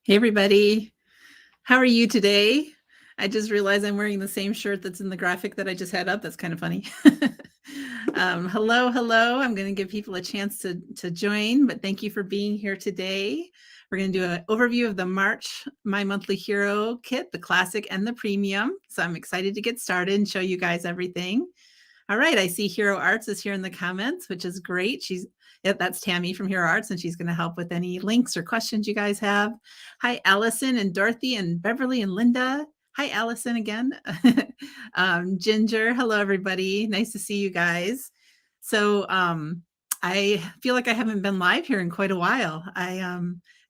Hey everybody, how are you today? I just realized I'm wearing the same shirt that's in the graphic that I just had up. That's kind of funny. Hello. I'm going to give people a chance to join, but thank you for being here today. We're going to do an overview of the March My Monthly Hero kit, the classic and the premium. So I'm excited to get started and show you guys everything. All right, I see Hero Arts is here in the comments, which is great. That's Tammy from Hero Arts, and she's going to help with any links or questions you guys have. Hi, Allison and Dorothy and Beverly and Linda. Hi, Allison again. Ginger, hello, everybody. Nice to see you guys. So I feel like I haven't been live here in quite a while. I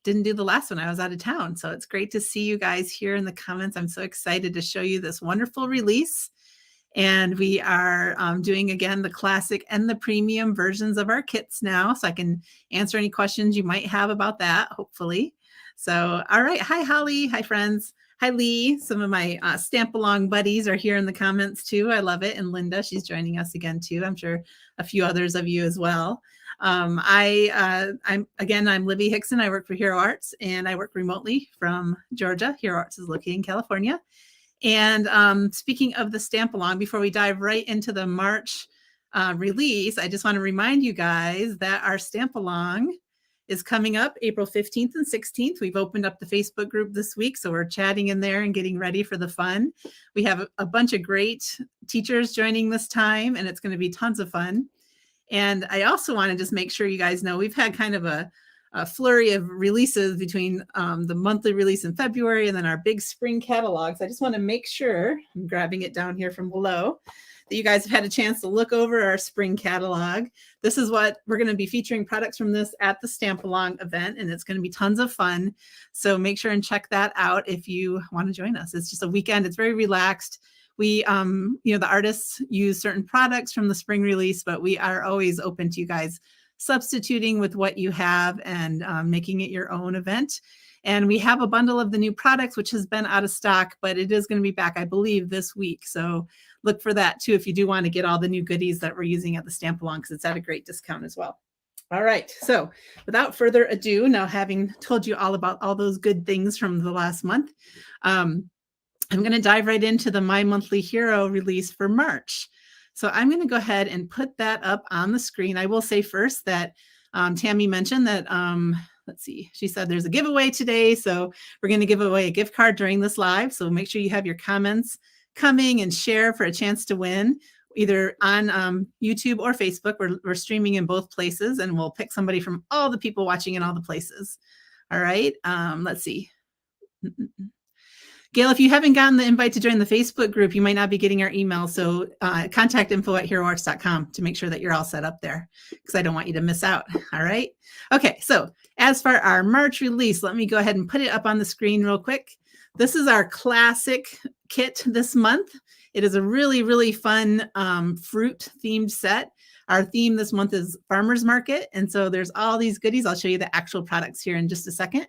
didn't do the last one. I was out of town. So it's great to see you guys here in the comments. I'm so excited to show you this wonderful release. And we are doing, again, the classic and the premium versions of our kits now. So I can answer any questions you might have about that, hopefully. So, all right. Hi, Holly. Hi, friends. Hi, Lee. Some of my Stamp Along buddies are here in the comments, too. I love it. And Linda, she's joining us again, too. I'm sure a few others of you as well. I'm Libby Hickson. I work for Hero Arts, and I work remotely from Georgia. Hero Arts is located in California. And speaking of the Stamp Along, before we dive right into the March release, I just want to remind you guys that our Stamp Along is coming up April 15th and 16th. We've opened up the Facebook group this week, so we're chatting in there and getting ready for the fun. We have a bunch of great teachers joining this time, and it's going to be tons of fun. And I also want to just make sure you guys know we've had kind of a flurry of releases between the monthly release in February and then our big spring catalogs. I just want to make sure, I'm grabbing it down here from below, that you guys have had a chance to look over our spring catalog. This is what we're going to be featuring products from this at the Stamp Along event, and it's going to be tons of fun. So make sure and check that out if you want to join us. It's just a weekend. It's very relaxed. We, the artists use certain products from the spring release, but we are always open to you guys substituting with what you have and making it your own event. And we have a bundle of the new products, which has been out of stock, but it is going to be back, I believe, this week. So look for that too if you do want to get all the new goodies that we're using at the Stamp Along, because it's at a great discount as well. All right, so without further ado, now having told you all about all those good things from the last month, I'm going to dive right into the My Monthly Hero release for March. So I'm going to go ahead and put that up on the screen. I will say first that Tammy mentioned that, let's see, she said there's a giveaway today. So we're going to give away a gift card during this live. So make sure you have your comments coming and share for a chance to win, either on YouTube or Facebook. We're streaming in both places, and we'll pick somebody from all the people watching in all the places. All right, let's see. Gail, if you haven't gotten the invite to join the Facebook group, you might not be getting our email. So contact info@heroarts.com to make sure that you're all set up there, because I don't want you to miss out. All right. Okay. So as for our March release, let me go ahead and put it up on the screen real quick. This is our classic kit this month. It is a really, really fun fruit themed set. Our theme this month is Farmers Market. And so there's all these goodies. I'll show you the actual products here in just a second.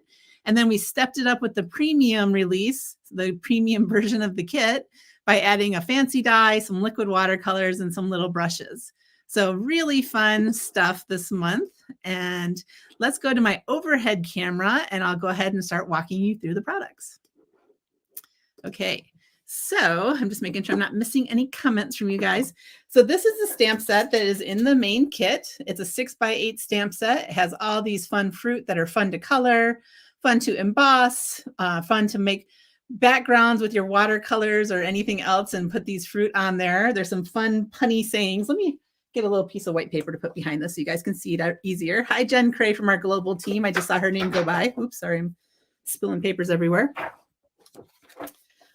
And then we stepped it up with the premium release, the premium version of the kit, by adding a fancy die, some liquid watercolors, and some little brushes. So really fun stuff this month. And let's go to my overhead camera, and I'll go ahead and start walking you through the products. Okay, so I'm just making sure I'm not missing any comments from you guys. So this is the stamp set that is in the main kit. It's a 6x8 stamp set. It has all these fun fruit that are fun to color, fun to emboss, fun to make backgrounds with your watercolors or anything else and put these fruit on there. There's some fun punny sayings. Let me get a little piece of white paper to put behind this so you guys can see it out easier. Hi, Jen Cray from our global team. I just saw her name go by. Oops, sorry, I'm spilling papers everywhere.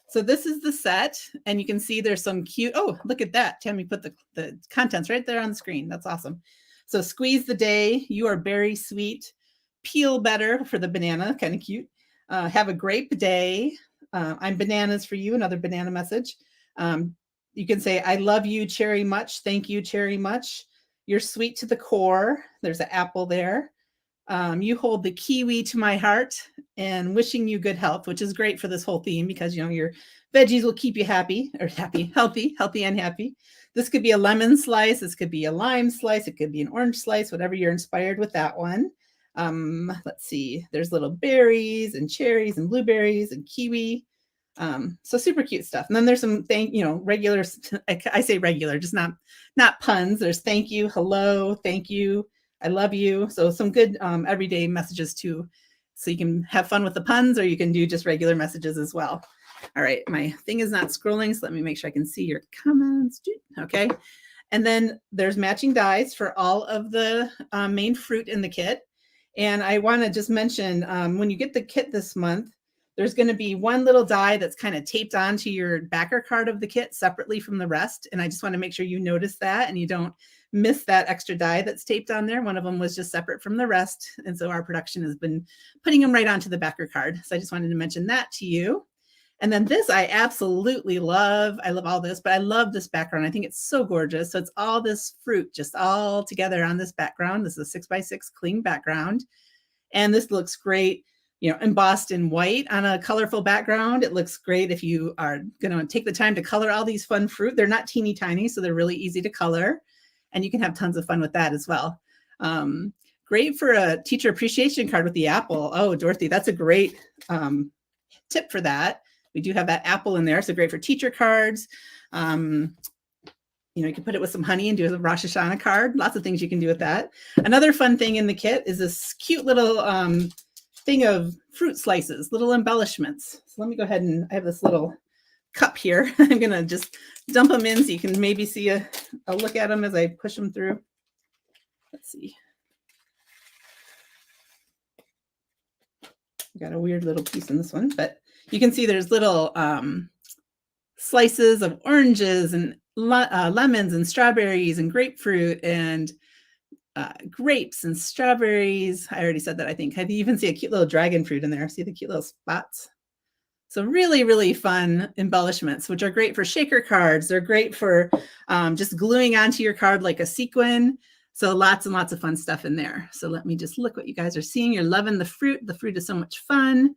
So this is the set, and you can see there's some cute, oh, look at that. Tammy put the contents right there on the screen. That's awesome. So squeeze the day. You are very sweet. Peel better for the banana, kind of cute. Have a grape day. I'm bananas for you, another banana message. You can say, I love you, cherry much. Thank you, cherry much. You're sweet to the core. There's an apple there. You hold the kiwi to my heart, and wishing you good health, which is great for this whole theme because, you know, your veggies will keep you healthy and happy. This could be a lemon slice. This could be a lime slice. It could be an orange slice, whatever you're inspired with that one. Let's see, there's little berries and cherries and blueberries and kiwi. So super cute stuff. And then there's some regular, I say regular, just not puns. There's thank you, hello, thank you, I love you. So some good everyday messages too. So you can have fun with the puns, or you can do just regular messages as well. All right, my thing is not scrolling, so let me make sure I can see your comments. Okay. And then there's matching dies for all of the main fruit in the kit. And I want to just mention, when you get the kit this month, there's going to be one little die that's kind of taped onto your backer card of the kit separately from the rest. And I just want to make sure you notice that and you don't miss that extra die that's taped on there. One of them was just separate from the rest. And so our production has been putting them right onto the backer card. So I just wanted to mention that to you. And then this I absolutely love. I love all this, but I love this background. I think it's so gorgeous. So it's all this fruit just all together on this background. This is a 6x6 clean background. And this looks great, embossed in white on a colorful background. It looks great if you are going to take the time to color all these fun fruit. They're not teeny tiny, so they're really easy to color. And you can have tons of fun with that as well. Great for a teacher appreciation card with the apple. Oh, Dorothy, that's a great tip for that. We do have that apple in there, so great for teacher cards. You can put it with some honey and do a Rosh Hashanah card. Lots of things you can do with that. Another fun thing in the kit is this cute little thing of fruit slices, little embellishments. So let me go ahead and I have this little cup here. I'm going to just dump them in so you can maybe see a look at them as I push them through. Let's see. Got a weird little piece in this one, but you can see there's little slices of oranges and lemons and strawberries and grapefruit and grapes and strawberries. I already said that, I think. I even see a cute little dragon fruit in there. See the cute little spots? So really, really fun embellishments, which are great for shaker cards. They're great for just gluing onto your card like a sequin. So lots and lots of fun stuff in there. So let me just look what you guys are seeing. You're loving the fruit. The fruit is so much fun.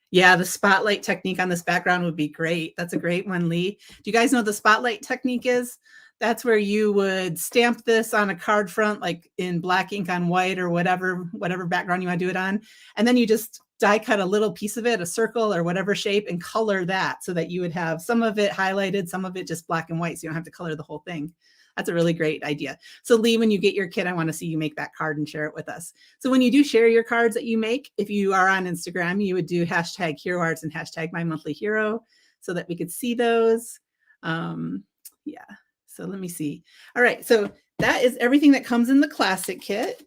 Yeah, the spotlight technique on this background would be great. That's a great one, Lee. Do you guys know what the spotlight technique is? That's where you would stamp this on a card front, like in black ink on white or whatever background you want to do it on. And then you just die cut a little piece of it, a circle or whatever shape, and color that so that you would have some of it highlighted, some of it just black and white. So you don't have to color the whole thing. That's a really great idea. So Lee, when you get your kit, I want to see you make that card and share it with us. So when you do share your cards that you make, if you are on Instagram, you would do hashtag Hero Arts and hashtag My Monthly Hero so that we could see those. Yeah, so let me see. All right, so that is everything that comes in the classic kit.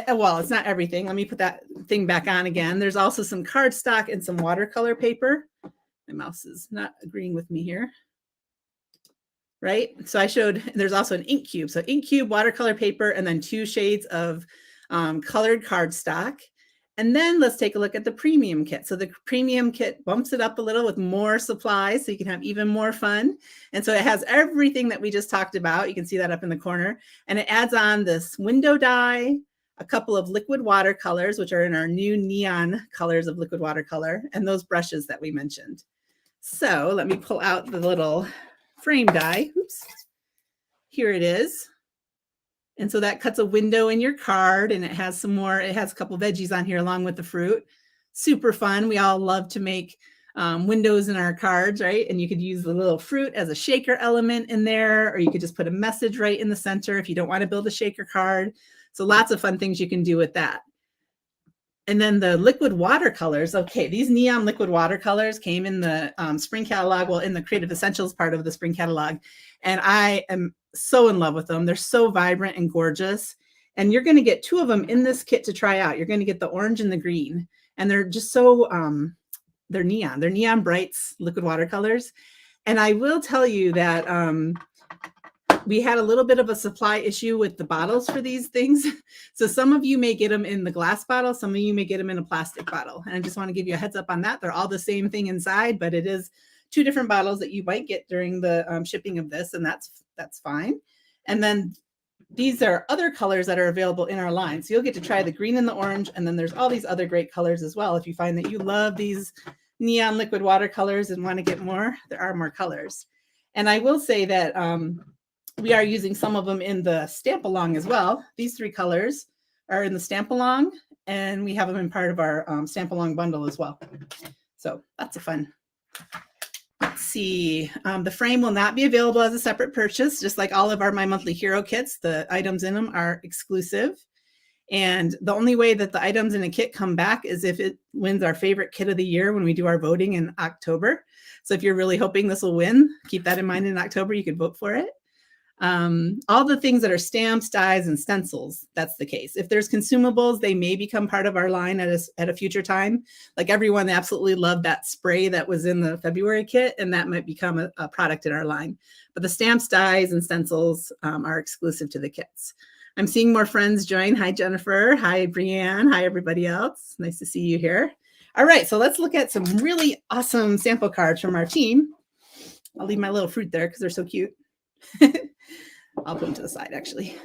Well, it's not everything. Let me put that thing back on again. There's also some cardstock and some watercolor paper. My mouse is not agreeing with me here. Right? So I showed, there's also an ink cube. So ink cube, watercolor paper, and then 2 shades of colored cardstock. And then let's take a look at the premium kit. So the premium kit bumps it up a little with more supplies so you can have even more fun. And so it has everything that we just talked about. You can see that up in the corner. And it adds on this window die, a couple of liquid watercolors, which are in our new neon colors of liquid watercolor, and those brushes that we mentioned. So let me pull out the little frame die. Oops. Here it is. And so that cuts a window in your card, and it has some more, it has a couple veggies on here along with the fruit. Super fun. We all love to make windows in our cards, right? And you could use the little fruit as a shaker element in there, or you could just put a message right in the center if you don't want to build a shaker card. So lots of fun things you can do with that. And then the liquid watercolors. Okay, these neon liquid watercolors came in the spring catalog, well, in the Creative Essentials part of the spring catalog. And I am so in love with them. They're so vibrant and gorgeous. And you're going to get 2 of them in this kit to try out. You're going to get the orange and the green. And they're just so, they're neon. They're Neon Brights liquid watercolors. And I will tell you that we had a little bit of a supply issue with the bottles for these things. So some of you may get them in the glass bottle. Some of you may get them in a plastic bottle. And I just want to give you a heads up on that. They're all the same thing inside, but it is 2 different bottles that you might get during the shipping of this. And that's fine. And then these are other colors that are available in our line. So you'll get to try the green and the orange. And then there's all these other great colors as well. If you find that you love these neon liquid watercolors and want to get more, there are more colors. And I will say that we are using some of them in the stamp along as well. These 3 colors are in the stamp along, and we have them in part of our stamp along bundle as well. So that's a fun. Let's see. The frame will not be available as a separate purchase, just like all of our My Monthly Hero kits. The items in them are exclusive. And the only way that the items in a kit come back is if it wins our favorite kit of the year when we do our voting in October. So if you're really hoping this will win, keep that in mind in October, you could vote for it. All the things that are stamps, dies, and stencils, that's the case. If there's consumables, they may become part of our line at a future time. Like everyone absolutely loved that spray that was in the February kit, and that might become a product in our line. But the stamps, dies, and stencils are exclusive to the kits. I'm seeing more friends join. Hi, Jennifer. Hi, Brianne. Hi, everybody else. Nice to see you here. All right, so let's look at some really awesome sample cards from our team. I'll leave my little fruit there because they're so cute. I'll put them to the side, actually.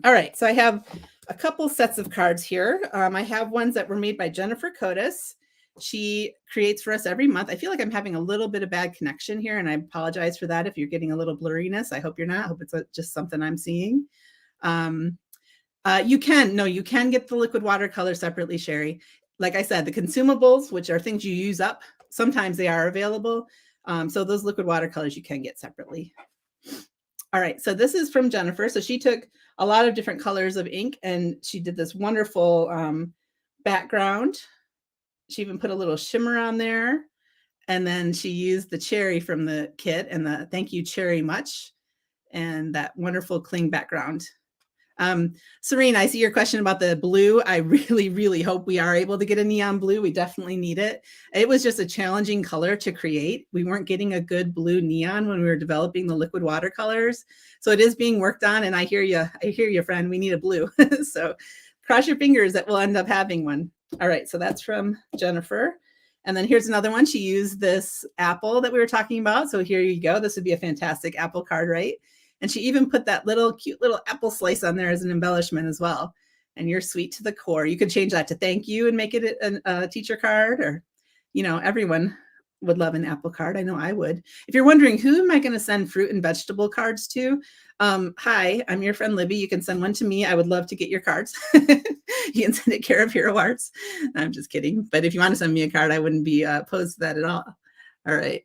All right, so I have a couple sets of cards here. I have ones that were made by Jennifer Cotis. She creates for us every month. I feel like I'm having a little bit of bad connection here, and I apologize for that if you're getting a little blurriness. I hope you're not. I hope it's just something I'm seeing. You can get the liquid watercolor separately, Sherry. Like I said, the consumables, which are things you use up, sometimes they are available. So those liquid watercolors you can get separately. All right, so this is from Jennifer. So she took a lot of different colors of ink and she did this wonderful background. She even put a little shimmer on there. And then she used the cherry from the kit and the thank you cherry much and that wonderful cling background. Serene, I see your question about the blue. I really, really hope we are able to get a neon blue. We definitely need it. It was just a challenging color to create. We weren't getting a good blue neon when we were developing the liquid watercolors. So it is being worked on, and I hear you, friend. We need a blue. So cross your fingers that we'll end up having one. All right, so that's from Jennifer. And then here's another one. She used this apple that we were talking about. So here you go. This would be a fantastic apple card, right? And she even put that cute little apple slice on there as an embellishment as well. And you're sweet to the core. You could change that to thank you and make it a teacher card, or, everyone would love an apple card. I know I would. If you're wondering, who am I going to send fruit and vegetable cards to? Hi, I'm your friend Libby. You can send one to me. I would love to get your cards. You can send it care of Hero Arts. I'm just kidding. But if you want to send me a card, I wouldn't be opposed to that at all. All right.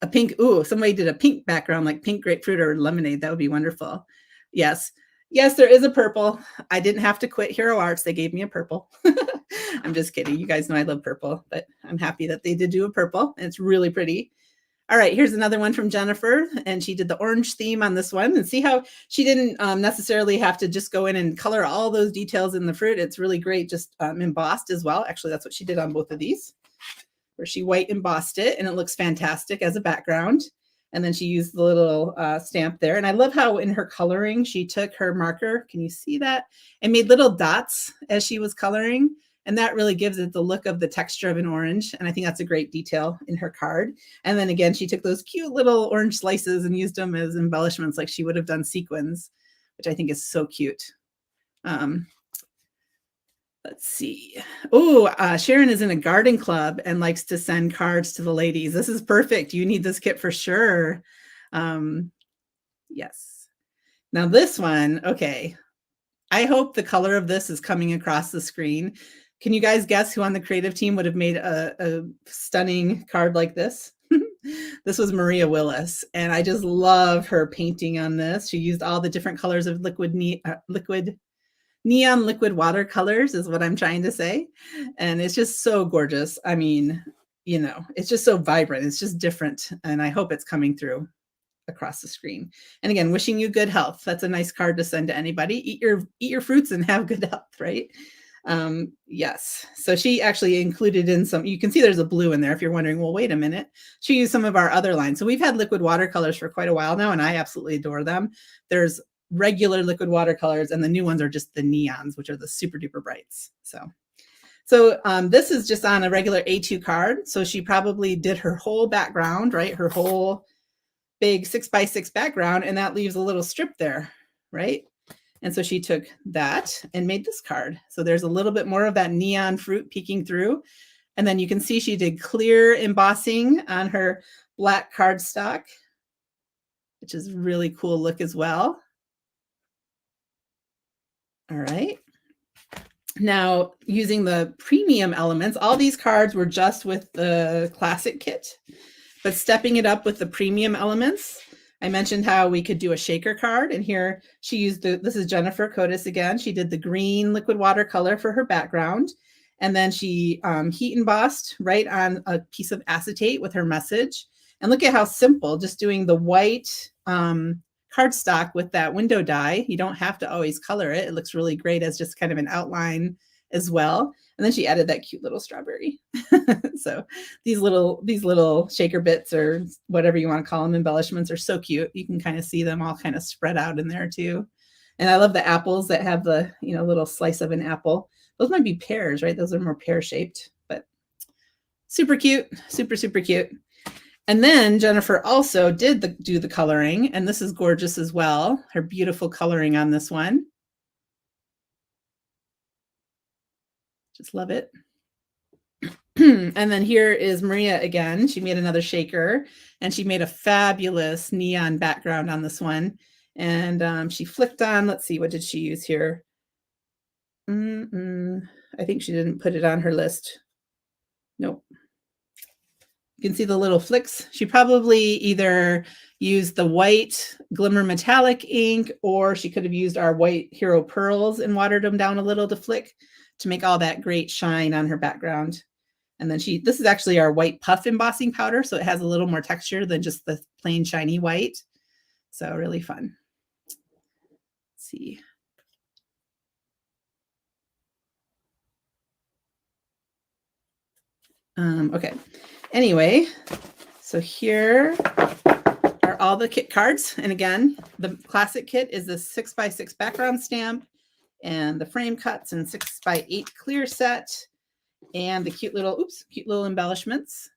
A pink, somebody did a pink background, like pink grapefruit or lemonade. That would be wonderful. Yes, there is a purple. I didn't have to quit Hero Arts. They gave me a purple. I'm just kidding. You guys know I love purple, but I'm happy that they did do a purple. And it's really pretty. All right, here's another one from Jennifer, and she did the orange theme on this one. And see how she didn't necessarily have to just go in and color all those details in the fruit. It's really great, just embossed as well. Actually, that's what she did on both of these, where she white embossed it, and it looks fantastic as a background. And then she used the little stamp there. And I love how in her coloring, she took her marker, can you see that? And made little dots as she was coloring. And that really gives it the look of the texture of an orange. And I think that's a great detail in her card. And then again, she took those cute little orange slices and used them as embellishments like she would have done sequins, which I think is so cute. Let's see. Sharon is in a garden club and likes to send cards to the ladies. This is perfect. You need this kit for sure. Yes. Now this one, okay. I hope the color of this is coming across the screen. Can you guys guess who on the creative team would have made a stunning card like this? This was Maria Willis, and I just love her painting on this. She used all the different colors of neon liquid watercolors is what I'm trying to say. And it's just so gorgeous. I mean, it's just so vibrant. It's just different. And I hope it's coming through across the screen. And again, wishing you good health. That's a nice card to send to anybody. Eat your fruits and have good health, right? Yes. So she actually included in some, you can see there's a blue in there if you're wondering, well, wait a minute. She used some of our other lines. So we've had liquid watercolors for quite a while now, and I absolutely adore them. There's regular liquid watercolors, and the new ones are just the neons, which are the super duper brights. So this is just on a regular A2 card. So she probably did her whole background, right? Her whole big 6x6 background, and that leaves a little strip there, right? And so she took that and made this card. So there's a little bit more of that neon fruit peeking through. And then you can see she did clear embossing on her black cardstock, which is a really cool look as well. All right. Now, using the premium elements, all these cards were just with the classic kit, but stepping it up with the premium elements, I mentioned how we could do a shaker card, and here she used this is Jennifer Cotis again. She did the green liquid watercolor for her background, and then she heat embossed right on a piece of acetate with her message. And look at how simple, just doing the white cardstock with that window die. You don't have to always color it. It looks really great as just kind of an outline as well. And then she added that cute little strawberry. So these little shaker bits, or whatever you want to call them, embellishments, are so cute. You can kind of see them all kind of spread out in there too. And I love the apples that have the, little slice of an apple. Those might be pears, right? Those are more pear shaped, but super cute, super, super cute. And then Jennifer also did do the coloring, and this is gorgeous as well. Her beautiful coloring on this one. Just love it. And then here is Maria again. She made another shaker, and she made a fabulous neon background on this one. And she flicked on, let's see, what did she use here? I think she didn't put it on her list. Nope. You can see the little flicks. She probably either used the white Glimmer Metallic ink, or she could have used our white Hero Pearls and watered them down a little to flick to make all that great shine on her background. And then this is actually our white puff embossing powder, so it has a little more texture than just the plain shiny white. So really fun. Let's see. Okay. Anyway, so here are all the kit cards. And again, the classic kit is the 6x6 background stamp, and the frame cuts, and 6x8 clear set, and the cute little embellishments.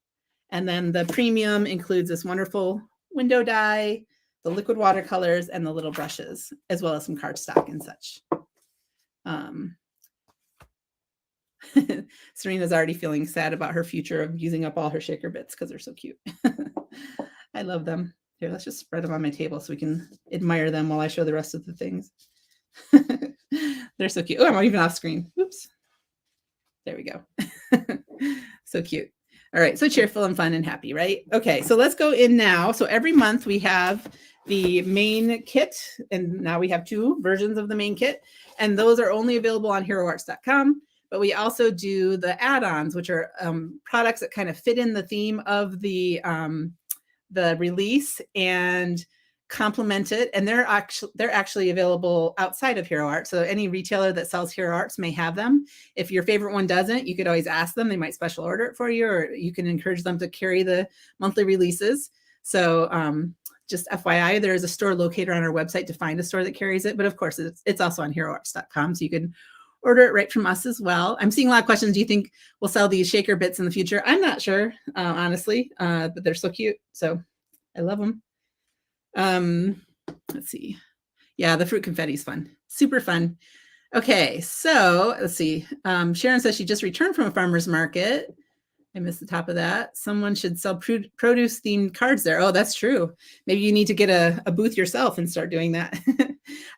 And then the premium includes this wonderful window die, the liquid watercolors, and the little brushes, as well as some cardstock and such. Serena's already feeling sad about her future of using up all her shaker bits because they're so cute. I love them. Here, let's just spread them on my table so we can admire them while I show the rest of the things. They're so cute. Oh, I'm even off screen. Oops. There we go. So cute. All right. So cheerful and fun and happy, right? Okay. So let's go in now. So every month we have the main kit, and now we have 2 versions of the main kit, and those are only available on heroarts.com. But we also do the add-ons, which are products that kind of fit in the theme of the release and complement it. And they're actually available outside of Hero Arts. So any retailer that sells Hero Arts may have them. If your favorite one doesn't, you could always ask them. They might special order it for you, or you can encourage them to carry the monthly releases. So just FYI, there is a store locator on our website to find a store that carries it. But of course, it's also on heroarts.com. So you can order it right from us as well. I'm seeing a lot of questions. Do you think we'll sell these shaker bits in the future? I'm not sure, honestly, but they're so cute. So I love them. Let's see. Yeah, the fruit confetti is fun. Super fun. Okay, so let's see. Sharon says she just returned from a farmer's market. I missed the top of that. Someone should sell produce themed cards there. Oh, that's true. Maybe you need to get a booth yourself and start doing that.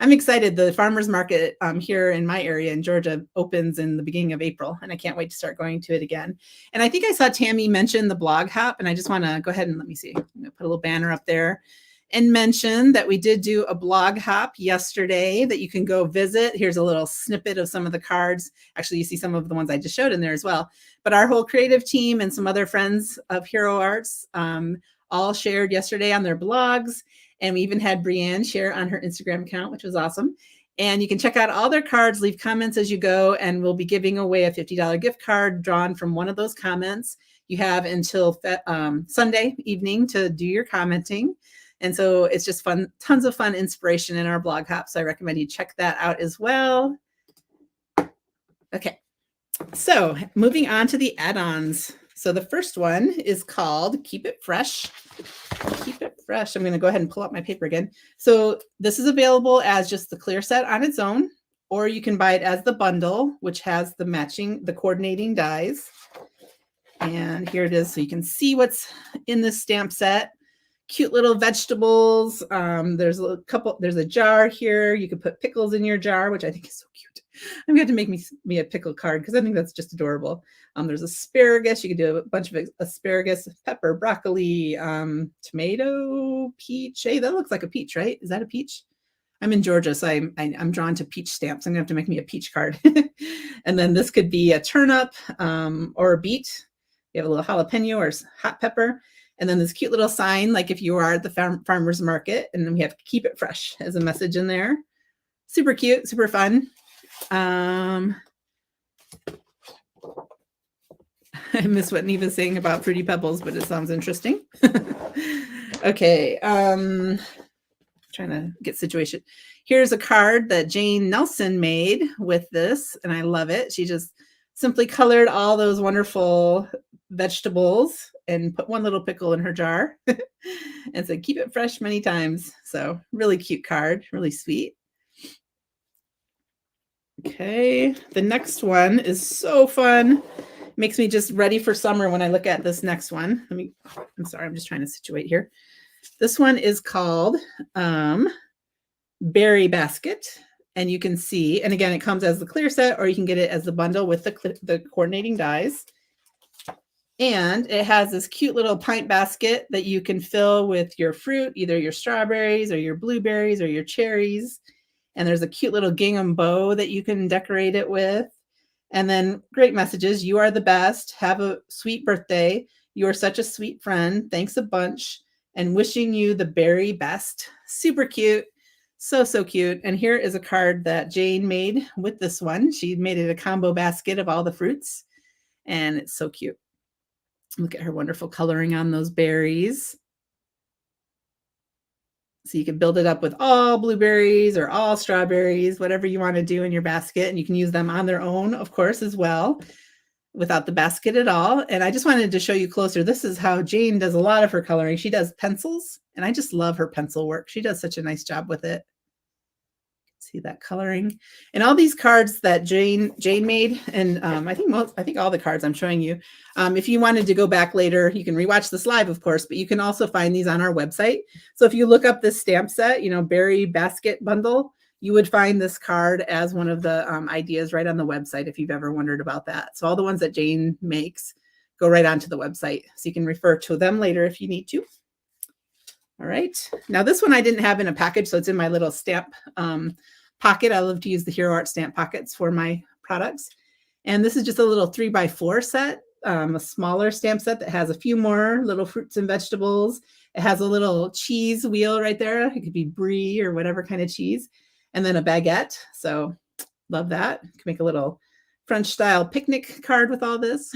I'm excited. The farmer's market here in my area in Georgia opens in the beginning of April, and I can't wait to start going to it again. And I think I saw Tammy mention the blog hop, and I just want to go ahead and let me see. I'm going to put a little banner up there and mention that we did do a blog hop yesterday that you can go visit. Here's a little snippet of some of the cards. Actually, you see some of the ones I just showed in there as well. But our whole creative team and some other friends of Hero Arts all shared yesterday on their blogs. And we even had Brienne share on her Instagram account, which was awesome. And you can check out all their cards, leave comments as you go, and we'll be giving away a $50 gift card drawn from one of those comments. You have until Sunday evening to do your commenting. And so it's just fun, tons of fun inspiration in our blog hop. So I recommend you check that out as well. Okay, so moving on to the add-ons. So the first one is called Keep It Fresh. Keep It Fresh. I'm going to go ahead and pull up my paper again. So this is available as just the clear set on its own, or you can buy it as the bundle, which has the coordinating dies. And here it is. So you can see what's in this stamp set. cute little vegetables. There's a jar here. You could put pickles in your jar, which I think is so cute. I'm going to make me a pickle card because I think that's just adorable. There's asparagus. You could do a bunch of asparagus, pepper, broccoli, tomato, peach. Hey, that looks like a peach, right? Is that a peach? I'm in Georgia, so I'm drawn to peach stamps. I'm going to have to make me a peach card. And then this could be a turnip or a beet. You have a little jalapeno or hot pepper. And then this cute little sign, like if you are at the farmer's market, and then we have keep it fresh as a message in there. Super cute, super fun. I miss what Neva's saying about Fruity Pebbles, but it sounds interesting. Okay. Trying to get situation. Here's a card that Jane Nelson made with this, and I love it. She just simply colored all those wonderful vegetables and put one little pickle in her jar and said, keep it fresh many times. So really cute card, really sweet. Okay, the next one is so fun. Makes me just ready for summer when I look at this next one. I'm sorry, I'm just trying to situate here. This one is called Berry Basket. And you can see, and again, it comes as the clear set, or you can get it as the bundle with the coordinating dies. And it has this cute little pint basket that you can fill with your fruit, either your strawberries or your blueberries or your cherries. And there's a cute little gingham bow that you can decorate it with. And then great messages. You are the best. Have a sweet birthday. You are such a sweet friend. Thanks a bunch. And wishing you the very best. Super cute. So, so cute. And here is a card that Jane made with this one. She made it a combo basket of all the fruits. And it's so cute. Look at her wonderful coloring on those berries. So you can build it up with all blueberries or all strawberries, whatever you want to do in your basket. And you can use them on their own, of course, as well, without the basket at all. And I just wanted to show you closer. This is how Jane does a lot of her coloring. She does pencils, and I just love her pencil work. She does such a nice job with it. See that coloring, and all these cards that Jane made, and I think all the cards I'm showing you. If you wanted to go back later, you can rewatch this live, of course, but you can also find these on our website. So if you look up this stamp set, Berry Basket Bundle, you would find this card as one of the ideas right on the website if you've ever wondered about that. So all the ones that Jane makes go right onto the website, so you can refer to them later if you need to. All right. Now this one I didn't have in a package, so it's in my little stamp pocket. I love to use the Hero Art stamp pockets for my products. And this is just a little 3x4 set, a smaller stamp set that has a few more little fruits and vegetables. It has a little cheese wheel right there. It could be brie or whatever kind of cheese. And then a baguette. So love that. You can make a little French style picnic card with all this.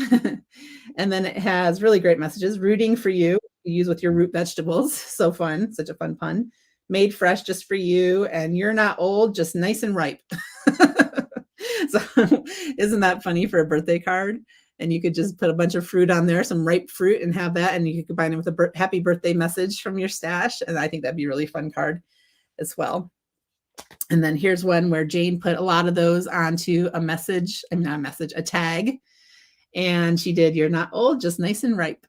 And then it has really great messages. Rooting for you. Use with your root vegetables. So fun. Such a fun pun. Made fresh just for you. And you're not old, just nice and ripe. So isn't that funny for a birthday card? And you could just put a bunch of fruit on there, some ripe fruit, and have that. And you could combine it with a happy birthday message from your stash. And I think that'd be a really fun card as well. And then here's one where Jane put a lot of those onto a message. I mean, not a message, a tag. And she did, you're not old, just nice and ripe.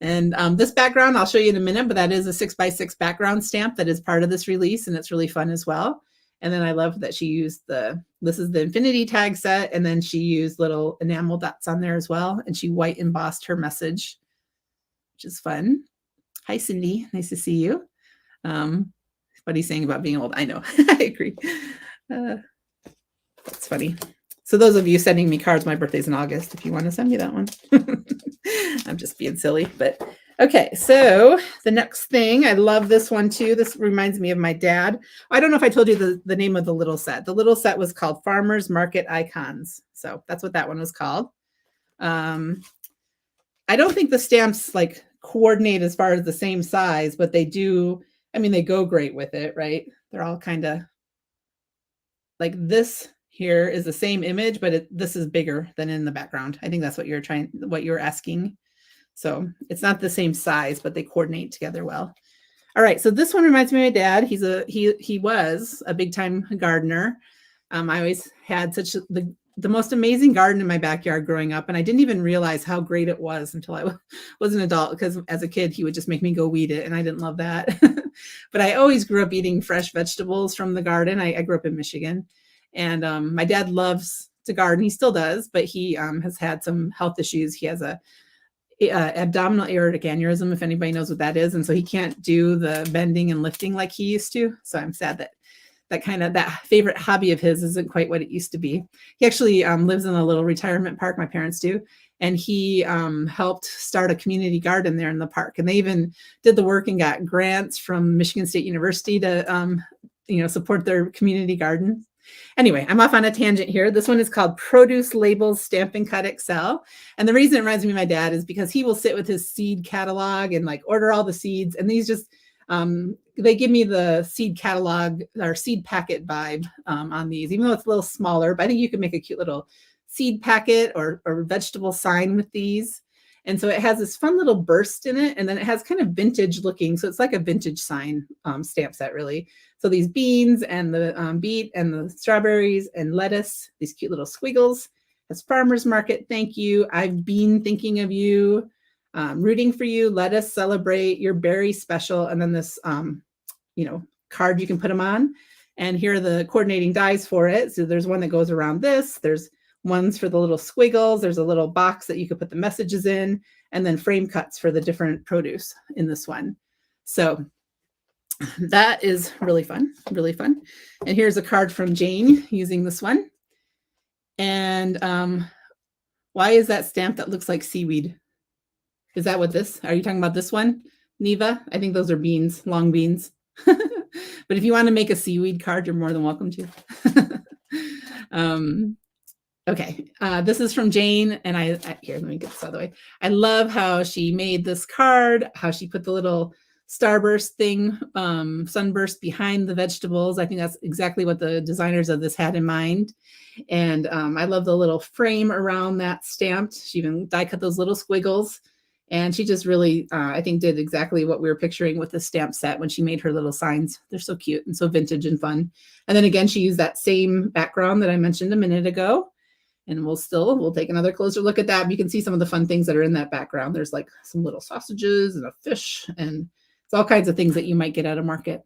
And this background, I'll show you in a minute, but that is a 6x6 background stamp that is part of this release, and it's really fun as well. And then I love that she used this is the infinity tag set, and then she used little enamel dots on there as well, and she white embossed her message, which is fun. Hi, Cindy. Nice to see you. What he's saying about being old. I know. I agree. That's funny. So those of you sending me cards, my birthday's in August, if you want to send me that one. I'm just being silly, but okay. So the next thing, I love this one too. This reminds me of my dad. I don't know if I told you the name of the little set. The little set was called Farmers Market Icons. So that's what that one was called. I don't think the stamps like coordinate as far as the same size, but they do. I mean, they go great with it, right? They're all kind of like this. Here is the same image, but this is bigger than in the background. I think that's what you're asking. So it's not the same size, but they coordinate together well. All right. So this one reminds me of my dad. He was a big time gardener. I always had the most amazing garden in my backyard growing up. And I didn't even realize how great it was until I was an adult, because as a kid, he would just make me go weed it. And I didn't love that. But I always grew up eating fresh vegetables from the garden. I grew up in Michigan, and my dad loves to garden. He still does, but he has had some health issues. He has a abdominal aortic aneurysm, if anybody knows what that is. And so he can't do the bending and lifting like he used to. So I'm sad that that favorite hobby of his isn't quite what it used to be. He actually lives in a little retirement park, my parents do. And he helped start a community garden there in the park. And they even did the work and got grants from Michigan State University to, support their community garden. Anyway, I'm off on a tangent here. This one is called Produce Labels Stamp and Cut XL. And the reason it reminds me of my dad is because he will sit with his seed catalog and like order all the seeds. And these just, they give me the seed catalog or seed packet vibe on these, even though it's a little smaller, but I think you can make a cute little seed packet or vegetable sign with these. And so it has this fun little burst in it, and then it has kind of vintage looking. So it's like a vintage sign stamp set, really. So these beans and the beet and the strawberries and lettuce, these cute little squiggles. As farmer's market, thank you. I've been thinking of you, rooting for you. Let us celebrate. You're very special. And then this, card you can put them on. And here are the coordinating dies for it. So there's one that goes around this. There's ones for the little squiggles. There's a little box that you could put the messages in, and then frame cuts for the different produce in this one. So that is really fun, really fun. And here's a card from Jane using this one. And why is that stamp that looks like seaweed? Is that what this, are you talking about this one, Neva? I think those are beans, long beans. But if you want to make a seaweed card, you're more than welcome to. Okay, this is from Jane, and here, let me get this out of the way. I love how she made this card, how she put the little starburst thing, sunburst behind the vegetables. I think that's exactly what the designers of this had in mind. And I love the little frame around that stamped. She even die cut those little squiggles. And she just really, I think, did exactly what we were picturing with the stamp set when she made her little signs. They're so cute and so vintage and fun. And then again, she used that same background that I mentioned a minute ago. And we'll take another closer look at that. You can see some of the fun things that are in that background. There's like some little sausages and a fish, and it's all kinds of things that you might get at a market.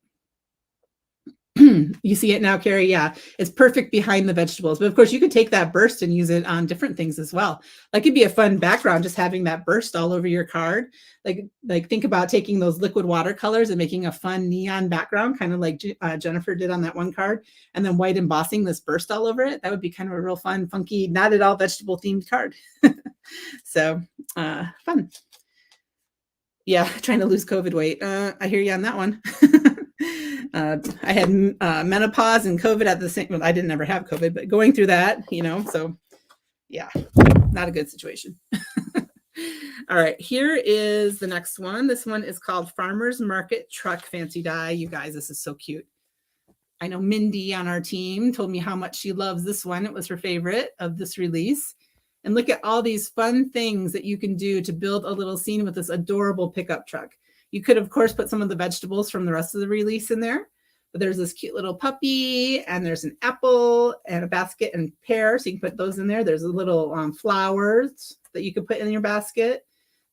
You see it now, Carrie? Yeah, it's perfect behind the vegetables. But of course, you could take that burst and use it on different things as well. Like it'd be a fun background, just having that burst all over your card. Like think about taking those liquid watercolors and making a fun neon background, kind of like Jennifer did on that one card, and then white embossing this burst all over it. That would be kind of a real fun, funky, not at all vegetable themed card. So fun. Yeah, trying to lose COVID weight. I hear you on that one. I had menopause and COVID at the same. Well, I didn't ever have COVID, but going through that, so yeah, not a good situation. All right, here is the next one. This one is called Farmer's Market Truck Fancy Die. You guys, this is so cute. I know Mindy on our team told me how much she loves this one. It was her favorite of this release. And look at all these fun things that you can do to build a little scene with this adorable pickup truck. You could, of course, put some of the vegetables from the rest of the release in there. But there's this cute little puppy, and there's an apple and a basket and pear. So you can put those in there. There's a little flowers that you could put in your basket.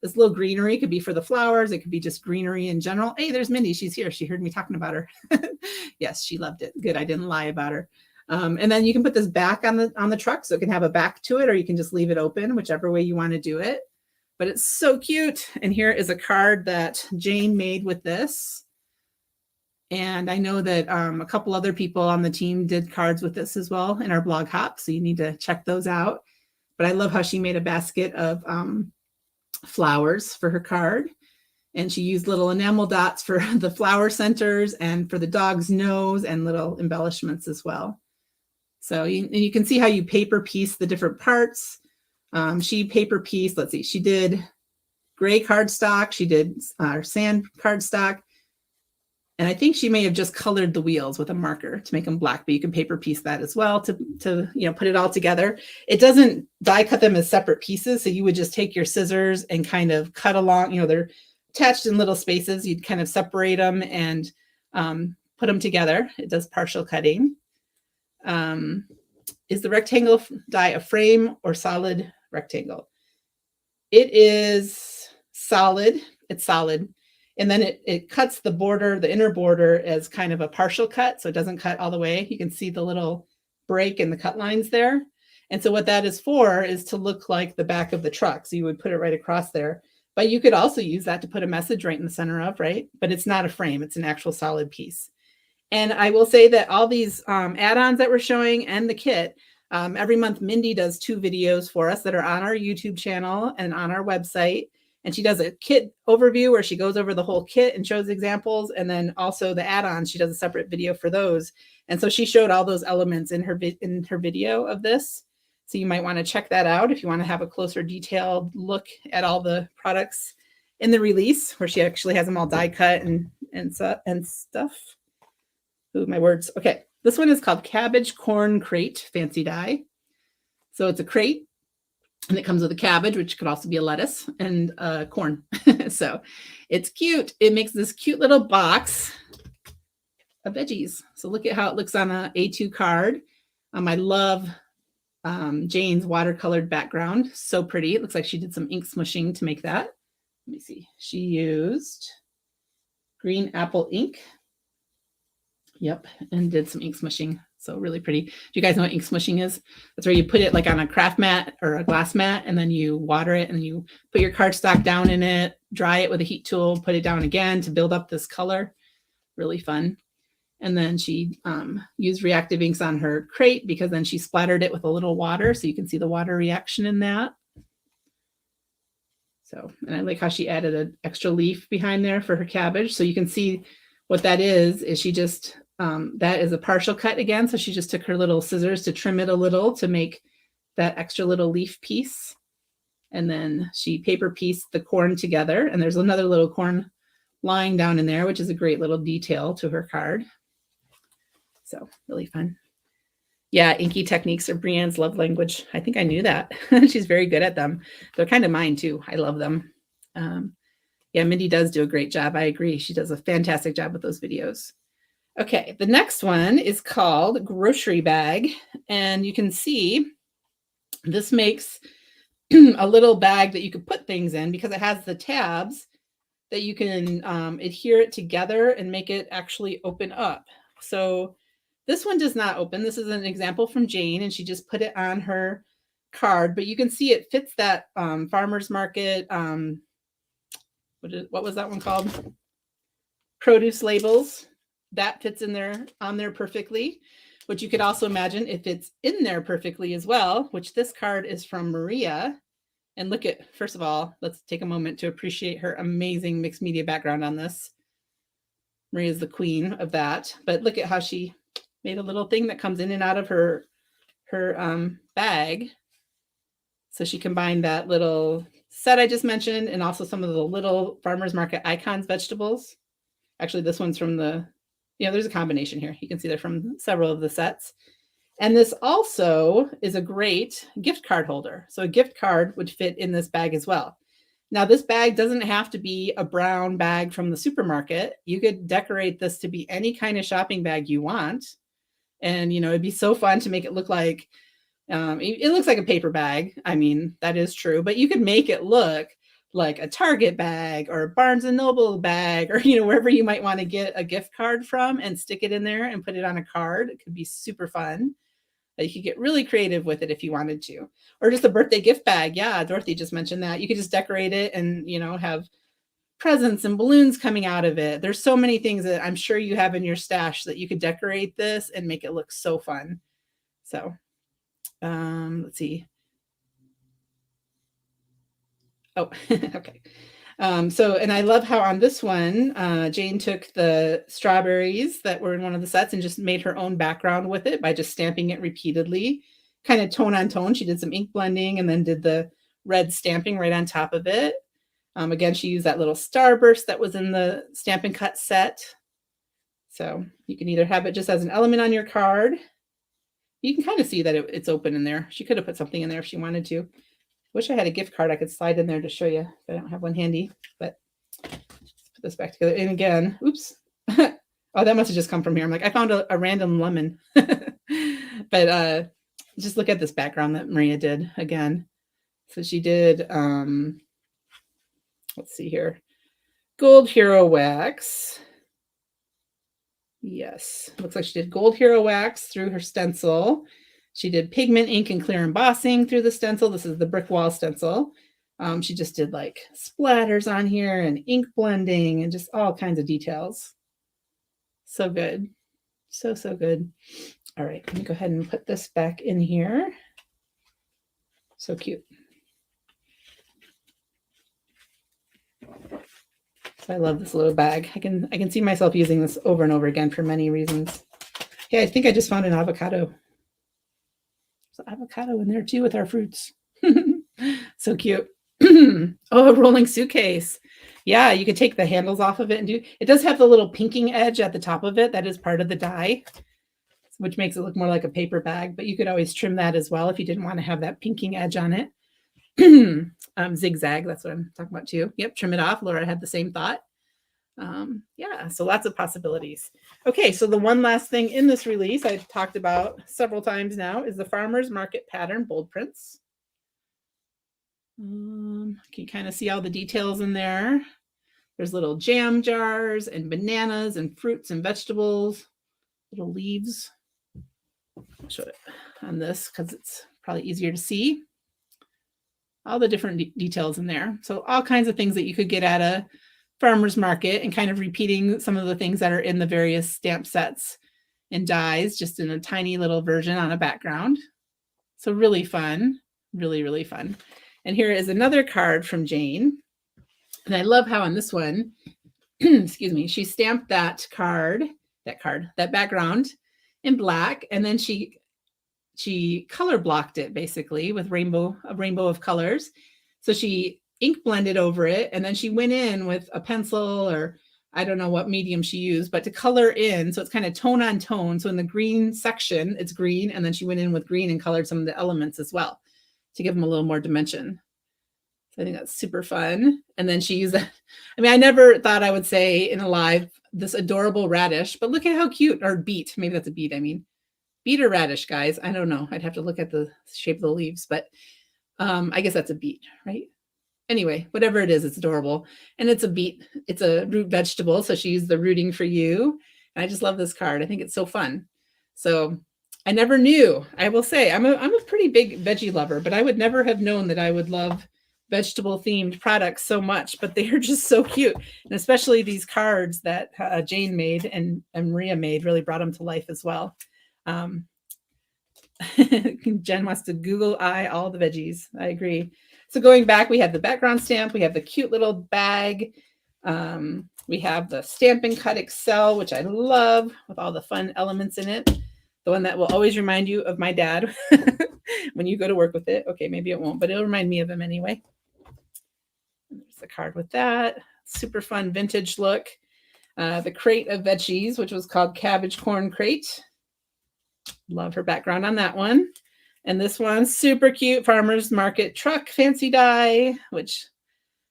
This little greenery could be for the flowers. It could be just greenery in general. Hey, there's Mindy. She's here. She heard me talking about her. Yes, she loved it. Good. I didn't lie about her. And then you can put this back on the truck, so it can have a back to it, or you can just leave it open, whichever way you want to do it. But it's so cute. And here is a card that Jane made with this. And I know that a couple other people on the team did cards with this as well in our blog hop. So you need to check those out. But I love how she made a basket of flowers for her card. And she used little enamel dots for the flower centers and for the dog's nose and little embellishments as well. So you can see how you paper piece the different parts. She paper pieced, let's see, she did gray cardstock. She did sand cardstock. And I think she may have just colored the wheels with a marker to make them black, but you can paper piece that as well to put it all together. It doesn't die cut them as separate pieces. So you would just take your scissors and kind of cut along, they're attached in little spaces. You'd kind of separate them and put them together. It does partial cutting. Is the rectangle die a frame or solid rectangle? It is solid. It's solid. And then it cuts the border, the inner border, as kind of a partial cut. So it doesn't cut all the way. You can see the little break in the cut lines there. And so what that is for is to look like the back of the truck. So you would put it right across there. But you could also use that to put a message right in the center of, right? But it's not a frame. It's an actual solid piece. And I will say that all these add-ons that we're showing and the kit, every month Mindy does 2 videos for us that are on our YouTube channel and on our website. And she does a kit overview where she goes over the whole kit and shows examples. And then also the add-ons, she does a separate video for those. And so she showed all those elements in her video of this. So you might want to check that out if you want to have a closer detailed look at all the products in the release, where she actually has them all die cut and stuff. Ooh, my words. Okay. This one is called Cabbage Corn Crate Fancy Die. So it's a crate, and it comes with a cabbage, which could also be a lettuce, and corn. So it's cute. It makes this cute little box of veggies. So look at how it looks on a A2 card. I love Jane's watercolored background. So pretty. It looks like she did some ink smushing to make that. Let me see. She used green apple ink. Yep, and did some ink smushing. So really pretty. Do you guys know what ink smushing is? That's where you put it like on a craft mat or a glass mat, and then you water it, and you put your cardstock down in it, dry it with a heat tool, put it down again to build up this color. Really fun. And then she used reactive inks on her crate, because then she splattered it with a little water, so you can see the water reaction in that. So, and I like how she added an extra leaf behind there for her cabbage. So you can see what that is she just, that is a partial cut again. So she just took her little scissors to trim it a little to make that extra little leaf piece. And then she paper pieced the corn together. And there's another little corn lying down in there, which is a great little detail to her card. So really fun. Yeah, inky techniques are Brianne's love language. I think I knew that. She's very good at them. They're kind of mine too. I love them. Yeah, Mindy does do a great job. I agree. She does a fantastic job with those videos. Okay, the next one is called Grocery Bag. And you can see this makes a little bag that you could put things in, because it has the tabs that you can adhere it together and make it actually open up. So this one does not open. This is an example from Jane, and she just put it on her card, but you can see it fits that farmer's market. What was that one called? Produce labels. That fits in there on there perfectly, which you could also imagine it fits in there perfectly as well, which this card is from Maria. And look at, first of all, let's take a moment to appreciate her amazing mixed media background on this. Maria's the queen of that, but look at how she made a little thing that comes in and out of her bag. So she combined that little set I just mentioned, and also some of the little farmer's market icons vegetables. Actually, this one's from there's a combination here. You can see they're from several of the sets. And this also is a great gift card holder. So a gift card would fit in this bag as well. Now, this bag doesn't have to be a brown bag from the supermarket. You could decorate this to be any kind of shopping bag you want. And, it'd be so fun to make it look like, it looks like a paper bag. I mean, that is true, but you could make it look like a Target bag or a Barnes & Noble bag, or, wherever you might want to get a gift card from, and stick it in there and put it on a card. It could be super fun. You could get really creative with it if you wanted to, or just a birthday gift bag. Yeah, Dorothy just mentioned that. You could just decorate it and, have presents and balloons coming out of it. There's so many things that I'm sure you have in your stash that you could decorate this and make it look so fun. So let's see. Oh, okay. And I love how on this one, Jane took the strawberries that were in one of the sets and just made her own background with it by just stamping it repeatedly, kind of tone on tone. She did some ink blending and then did the red stamping right on top of it. Again, she used that little starburst that was in the Stamp and Cut set. So you can either have it just as an element on your card. You can kind of see that it's open in there. She could have put something in there if she wanted to. Wish I had a gift card I could slide in there to show you, but I don't have one handy. But let's put this back together. And again, oops. Oh, that must have just come from here. I'm like, I found a random lemon. But Just look at this background that Maria did again. So she did, let's see here, Gold Hero Wax. Yes, looks like she did Gold Hero Wax through her stencil. She did pigment ink and clear embossing through the stencil. This is the brick wall stencil. She just did like splatters on here and ink blending and just all kinds of details. So good. So, so good. All right, let me go ahead and put this back in here. So cute. So I love this little bag. I can see myself using this over and over again for many reasons. Hey, I think I just found an avocado. There's an avocado in there too with our fruits. So cute. Oh, a rolling suitcase. Yeah, you could take the handles off of it and do. It does have the little pinking edge at the top of it. That is part of the die, which makes it look more like a paper bag. But you could always trim that as well if you didn't want to have that pinking edge on it. Zigzag, that's what I'm talking about too. Yep, trim it off. Laura had the same thought. Yeah, so lots of possibilities. Okay, so the one last thing in this release I've talked about several times now is the Farmer's Market Pattern Bold Prints. Can you kind of see all the details in there? There's little jam jars and bananas and fruits and vegetables, little leaves. I'll show it on this because it's probably easier to see. All the different details in there. So all kinds of things that you could get at a farmer's market, and kind of repeating some of the things that are in the various stamp sets and dies, just in a tiny little version on a background. So really fun, really, really fun. And here is another card from Jane. And I love how on this one, excuse me, she stamped that background in black, and then she color blocked it basically with a rainbow of colors. So she ink blended over it, and then she went in with a pencil, or I don't know what medium she used, but to color in. So it's kind of tone on tone. So in the green section, it's green, and then she went in with green and colored some of the elements as well to give them a little more dimension. So I think that's super fun. And then she used that. I mean, I never thought I would say in a live this adorable radish, but look at how cute, or beet. Maybe that's a beet. I mean, beet or radish, guys. I don't know. I'd have to look at the shape of the leaves, but I guess that's a beet, right? Anyway, whatever it is, it's adorable. And it's a beet. It's a root vegetable. So she used the rooting for you. And I just love this card. I think it's so fun. So I never knew. I will say I'm a pretty big veggie lover, but I would never have known that I would love vegetable themed products so much, but they are just so cute. And especially these cards that Jane made and Maria made really brought them to life as well. Jen wants to Google eye all the veggies. I agree. So going back, we have the background stamp. We have the cute little bag. We have the Stampin' Cut Excel, which I love, with all the fun elements in it. The one that will always remind you of my dad when you go to work with it. Okay, maybe it won't, but it'll remind me of him anyway. There's the card with that. Super fun vintage look. The crate of veggies, which was called Cabbage Corn Crate. Love her background on that one. And this one, super cute Farmer's Market Truck Fancy Die, which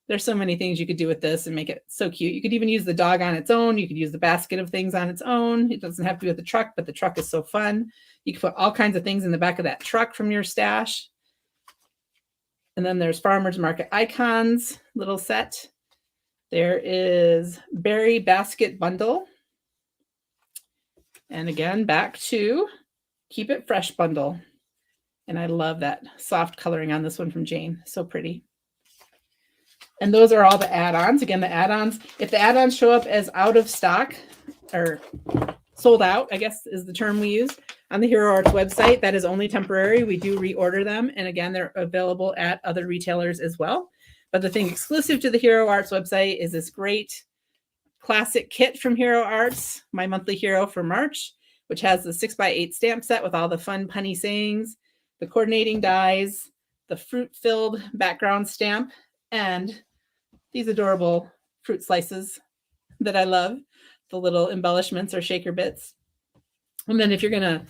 there's so many things you could do with this and make it so cute. You could even use the dog on its own. You could use the basket of things on its own. It doesn't have to be with the truck, but the truck is so fun. You can put all kinds of things in the back of that truck from your stash. And then there's Farmer's Market Icons, little set. There is Berry Basket Bundle. And again, back to Keep It Fresh Bundle. And I love that soft coloring on this one from Jane. So pretty. And those are all the add-ons. Again, the add-ons, if the add-ons show up as out of stock or sold out, I guess is the term we use on the Hero Arts website, that is only temporary. We do reorder them. And again, they're available at other retailers as well. But the thing exclusive to the Hero Arts website is this great classic kit from Hero Arts, my monthly hero for March, which has the 6x8 stamp set with all the fun punny sayings, the coordinating dies, the fruit-filled background stamp, and these adorable fruit slices that I love, the little embellishments or shaker bits. And then if you're going to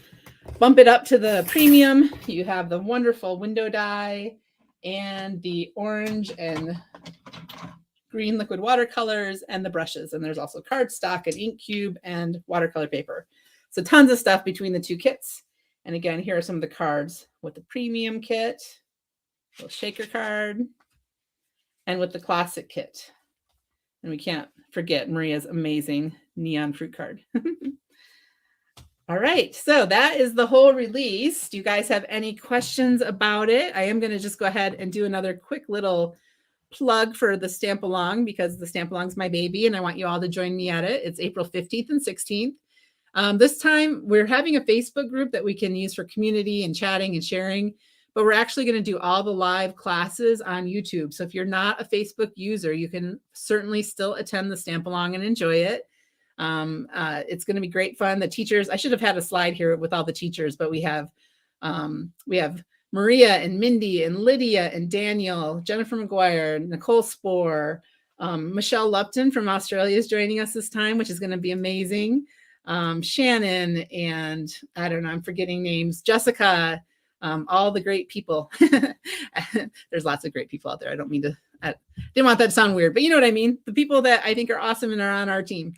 bump it up to the premium, you have the wonderful window die and the orange and green liquid watercolors and the brushes. And there's also cardstock and ink cube and watercolor paper. So tons of stuff between the two kits. And again, here are some of the cards with the premium kit, little shaker card, and with the classic kit. And we can't forget Maria's amazing neon fruit card. All right, so that is the whole release. Do you guys have any questions about it? I am going to just go ahead and do another quick little plug for the Stamp Along, because the Stamp Along is my baby and I want you all to join me at it. It's April 15th and 16th. This time we're having a Facebook group that we can use for community and chatting and sharing, but we're actually going to do all the live classes on YouTube. So if you're not a Facebook user, you can certainly still attend the Stamp Along and enjoy it. It's going to be great fun. The teachers, I should have had a slide here with all the teachers, but we have Maria and Mindy and Lydia and Daniel, Jennifer McGuire, Nicole Spohr, Michelle Lupton from Australia is joining us this time, which is going to be amazing. Shannon and I don't know, I'm forgetting names, Jessica, all the great people. There's lots of great people out there. I don't mean to, I didn't want that to sound weird, but you know what I mean? The people that I think are awesome and are on our team.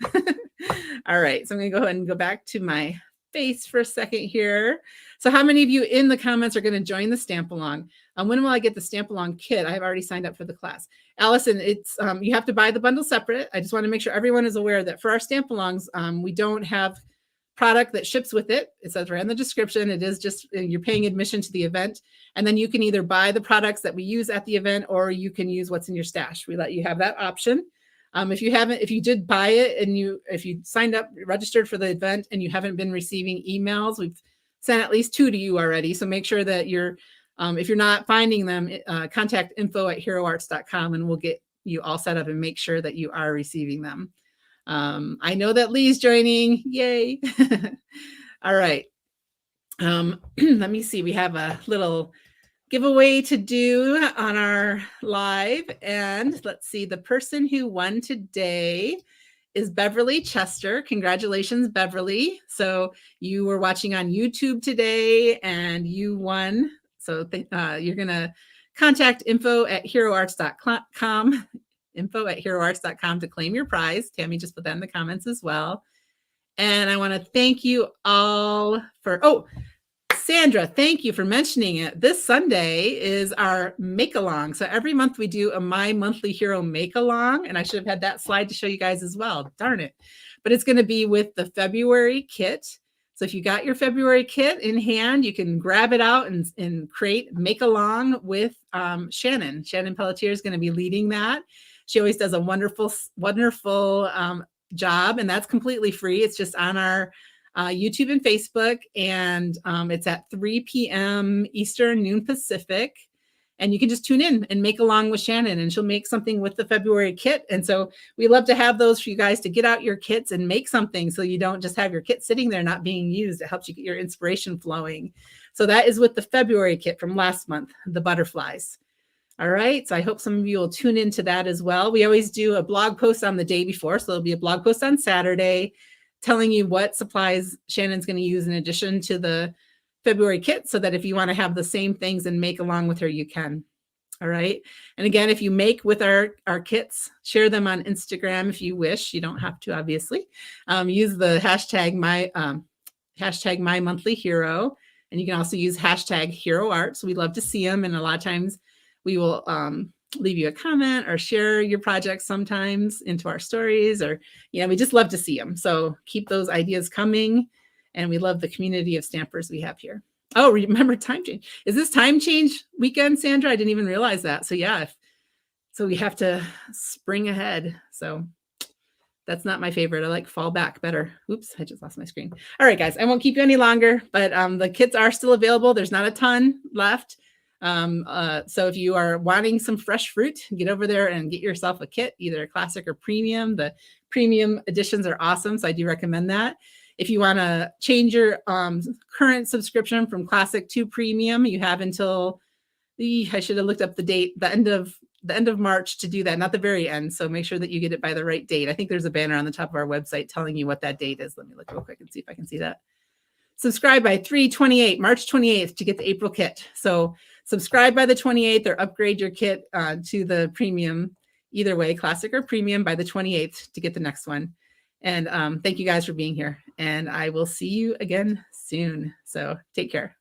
All right, so I'm going to go ahead and go back to my face for a second here. So how many of you in the comments are going to join the Stamp Along? When will I get the Stamp Along kit? I've already signed up for the class. Allison, it's you have to buy the bundle separate. I just want to make sure everyone is aware that for our Stamp Alongs, we don't have product that ships with it. It says right in the description. It is just you're paying admission to the event, and then you can either buy the products that we use at the event, or you can use what's in your stash. We let you have that option. If you did buy it and if you signed up, registered for the event and you haven't been receiving emails, we've sent at least 2 to you already. So make sure that you're, if you're not finding them, contact info@heroarts.com and we'll get you all set up and make sure that you are receiving them. I know that Lee's joining. Yay. All right. Let me see. We have a little giveaway to do on our live. And let's see, the person who won today is Beverly Chester. Congratulations, Beverly. So you were watching on YouTube today and you won. So you're going to contact info@heroarts.com, info@heroarts.com to claim your prize. Tammy just put that in the comments as well. And I want to thank you all for, Sandra, thank you for mentioning it. This Sunday is our make-along. So every month we do a My Monthly Hero make-along, and I should have had that slide to show you guys as well. Darn it. But it's going to be with the February kit. So if you got your February kit in hand, you can grab it out and create make-along with Shannon. Shannon Pelletier is going to be leading that. She always does a wonderful, wonderful job, and that's completely free. It's just on our YouTube and Facebook, and it's at 3 p.m. Eastern, noon Pacific. And you can just tune in and make along with Shannon, and she'll make something with the February kit. And so we love to have those for you guys to get out your kits and make something, so you don't just have your kit sitting there not being used. It helps you get your inspiration flowing. So that is with the February kit from last month, the butterflies. All right, so I hope some of you will tune into that as well. We always do a blog post on the day before, so there'll be a blog post on Saturday telling you what supplies Shannon's going to use in addition to the February kit, so that if you want to have the same things and make along with her, you can. All right. And again, if you make with our kits, share them on Instagram if you wish. You don't have to, obviously. Use the hashtag my monthly hero. And you can also use hashtag hero arts. We love to see them. And a lot of times we will leave you a comment or share your projects sometimes into our stories, or, we just love to see them. So keep those ideas coming. And we love the community of stampers we have here. Oh, remember time change. Is this time change weekend, Sandra? I didn't even realize that. So yeah, so we have to spring ahead. So that's not my favorite. I like fall back better. Oops, I just lost my screen. All right, guys, I won't keep you any longer, but the kits are still available. There's not a ton left. So if you are wanting some fresh fruit, get over there and get yourself a kit, either a classic or premium. The premium editions are awesome, so I do recommend that. If you want to change your current subscription from classic to premium, you have until I should have looked up the date, the end of March to do that, not the very end. So make sure that you get it by the right date. I think there's a banner on the top of our website telling you what that date is. Let me look real quick and see if I can see that. Subscribe by March 28th to get the April kit. So subscribe by the 28th or upgrade your kit to the premium, either way, classic or premium, by the 28th to get the next one. And thank you guys for being here. And I will see you again soon. So take care.